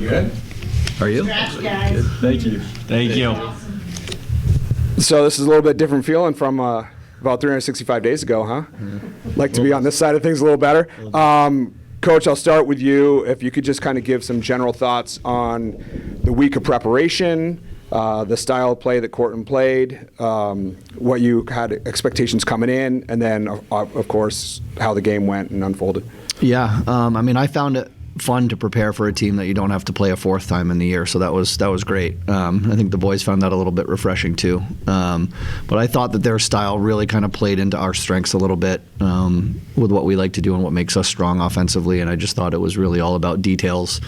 good? Are you? Congrats, guys. Good. Thank you. Thank you. So this is a little bit different feeling from about 365 days ago, huh? Like to be on this side of things a little better. Coach, I'll start with you. If you could just kind of give some general thoughts on the week of preparation, the style of play that Cortland played, what you had expectations coming in, and then, of course, how the game went and unfolded. Yeah, I mean, I found it fun to prepare for a team that you don't have to play a fourth time in the year, so that was great. I think the boys found that a little bit refreshing too. But I thought that their style really kind of played into our strengths a little bit with what we like to do and what makes us strong offensively, and I just thought it was really all about details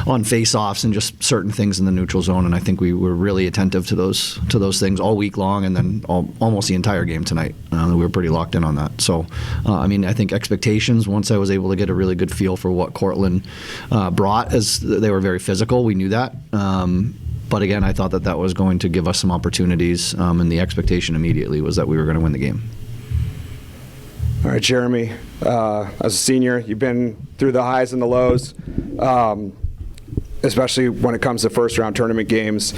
on face-offs and just certain things in the neutral zone, and I think we were really attentive to those things all week long, and then almost the entire game tonight. We were pretty locked in on that. So, I mean, I think expectations, once I was able to get a really good feel for what Cortland brought, as they were very physical. We knew that. But again, I thought that was going to give us some opportunities, and the expectation immediately was that we were going to win the game. All right, Jeremy, as a senior, you've been through the highs and the lows, especially when it comes to first-round tournament games.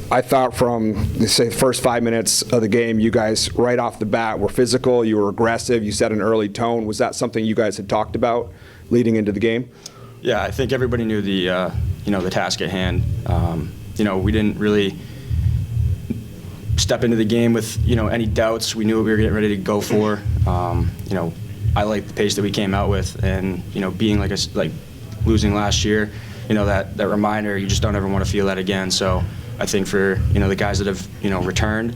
I thought from, say, the first 5 minutes of the game, you guys right off the bat were physical, you were aggressive, you set an early tone. Was that something you guys had talked about leading into the game? Yeah, I think everybody knew the the task at hand. We didn't really step into the game with any doubts. We knew what we were getting ready to go for. I liked the pace that we came out with, and being like losing last year, that reminder, you just don't ever want to feel that again. So I think for the guys that have returned,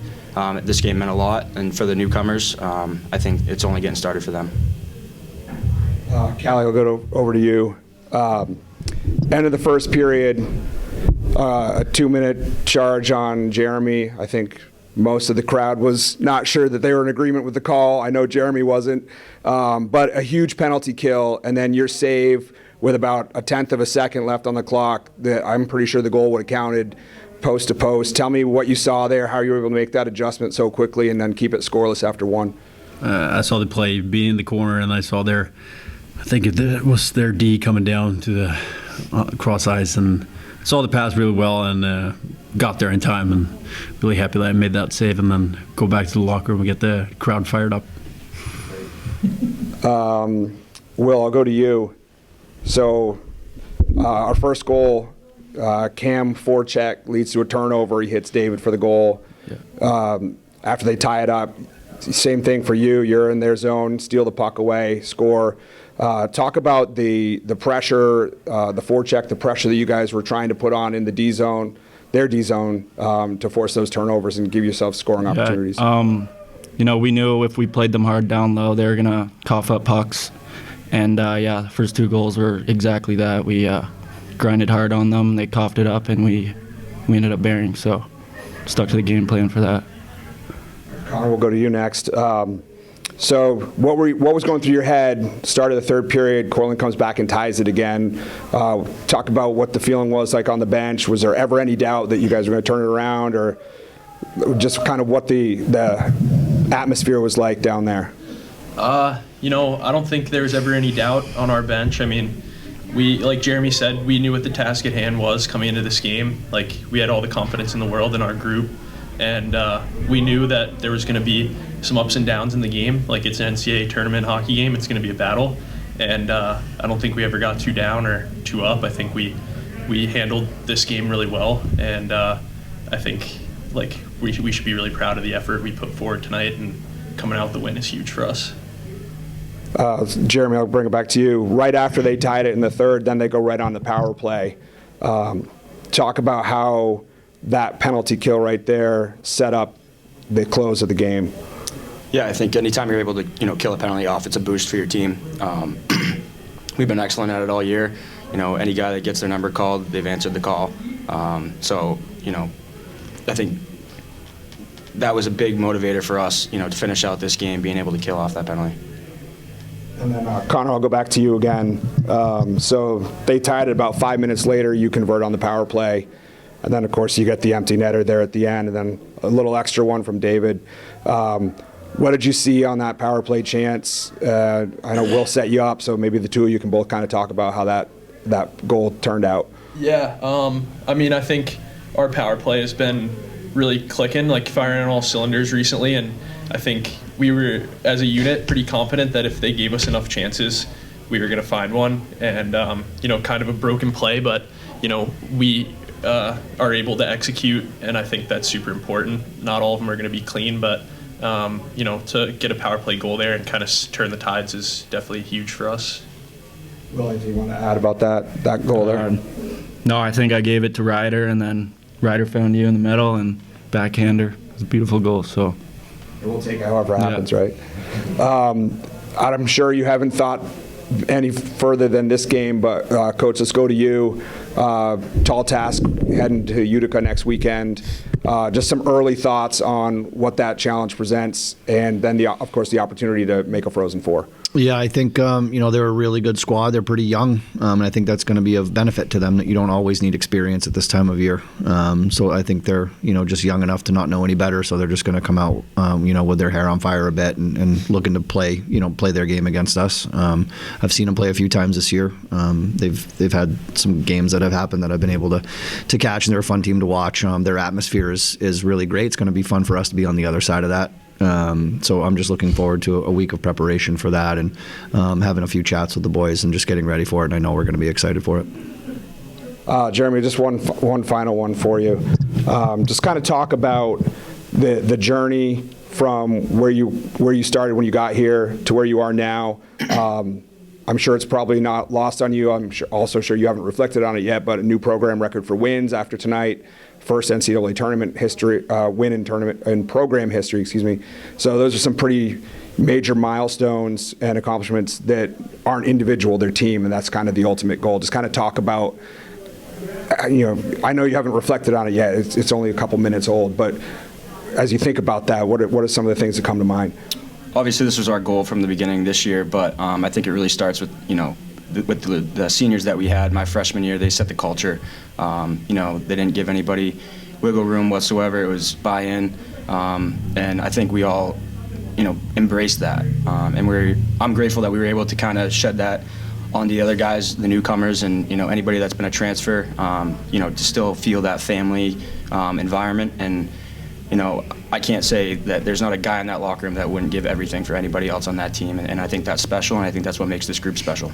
this game meant a lot, and for the newcomers, I think it's only getting started for them. Callie, I'll go over to you. End of the first period, a 2-minute charge on Jeremy. I think most of the crowd was not sure that they were in agreement with the call. I know Jeremy wasn't. But a huge penalty kill, and then your save with about a tenth of a second left on the clock. I'm pretty sure the goal would have counted post to post. Tell me what you saw there, how you were able to make that adjustment so quickly and then keep it scoreless after one. I saw the play being in the corner, and I saw I think it was their D coming down to the cross ice, and saw the pass really well and got there in time, and really happy that I made that save and then go back to the locker room and get the crowd fired up. Will, I'll go to you. So our first goal, Cam forecheck leads to a turnover. He hits David for the goal. Yeah. After they tie it up, same thing for you. You're in their zone, steal the puck away, score. Talk about the pressure, the forecheck, the pressure that you guys were trying to put on in the D zone, their D zone, to force those turnovers and give yourself scoring opportunities. We knew if we played them hard down low, they were going to cough up pucks. And, the first two goals were exactly that. We grinded hard on them, they coughed it up, and we ended up bearing. So stuck to the game plan for that. Connor, we'll go to you next. So what was going through your head, start of the third period, Cortland comes back and ties it again. Talk about what the feeling was like on the bench. Was there ever any doubt that you guys were going to turn it around, or just kind of what the atmosphere was like down there? I don't think there was ever any doubt on our bench. I mean, we, like Jeremy said, we knew what the task at hand was coming into this game. Like, we had all the confidence in the world in our group, and we knew that there was going to be some ups and downs in the game. Like, it's an NCAA Tournament hockey game. It's going to be a battle, and I don't think we ever got too down or too up. I think we handled this game really well, and I think we should be really proud of the effort we put forward tonight, and coming out with the win is huge for us. Jeremy, I'll bring it back to you. Right after they tied it in the third, then they go right on the power play. Talk about how that penalty kill right there set up the close of the game. Yeah, I think anytime you're able to kill a penalty off, it's a boost for your team. We've been excellent at it all year. Any guy that gets their number called, they've answered the call. So I think that was a big motivator for us, to finish out this game, being able to kill off that penalty. And then, Connor, I'll go back to you again. So they tied it about 5 minutes later. You convert on the power play. And then, of course, you get the empty netter there at the end, and then a little extra one from David. What did you see on that power play chance? I know Will set you up, so maybe the two of you can both kind of talk about how that goal turned out. Yeah, I mean, I think our power play has been really clicking, like firing on all cylinders recently, and I think we were, as a unit, pretty confident that if they gave us enough chances, we were going to find one. And, kind of a broken play, but, we are able to execute, and I think that's super important. Not all of them are going to be clean, but, to get a power play goal there and kind of turn the tides is definitely huge for us. Will, anything you want to add about that goal there? No, I think I gave it to Ryder, and then Ryder found you in the middle and backhander. It was a beautiful goal. So We'll take it however happens, right? I'm sure you haven't thought any further than this game, but Coach, let's go to you. Tall task heading to Utica next weekend. Just some early thoughts on what that challenge presents, and then, of course, the opportunity to make a Frozen Four. Yeah, I think they're a really good squad. They're pretty young, and I think that's going to be of benefit to them that you don't always need experience at this time of year. So I think they're just young enough to not know any better. So they're just going to come out with their hair on fire a bit and looking to play their game against us. I've seen them play a few times this year. They've had some games that have happened that I've been able to catch, and they're a fun team to watch. Their atmosphere is really great. It's going to be fun for us to be on the other side of that. So I'm just looking forward to a week of preparation for that, and having a few chats with the boys and just getting ready for it. And I know we're going to be excited for it. Jeremy, just one final one for you. Just kind of talk about the journey from where you started when you got here to where you are now. I'm sure it's probably not lost on you. I'm also sure you haven't reflected on it yet, but a new program record for wins after tonight. First NCAA tournament history win in program history, excuse me. So those are some pretty major milestones and accomplishments that aren't individual, they're team, and that's kind of the ultimate goal. Just kind of talk about, I know you haven't reflected on it yet. It's only a couple minutes old, but as you think about that, what are some of the things that come to mind? Obviously, this was our goal from the beginning this year, but I think it really starts with, with the seniors that we had. My freshman year, they set the culture. They didn't give anybody wiggle room whatsoever. It was buy-in, and I think we all, embraced that. And I'm grateful that we were able to kind of shed that on the other guys, the newcomers, and anybody that's been a transfer. To still feel that family environment. And I can't say that there's not a guy in that locker room that wouldn't give everything for anybody else on that team. And I think that's special, and I think that's what makes this group special.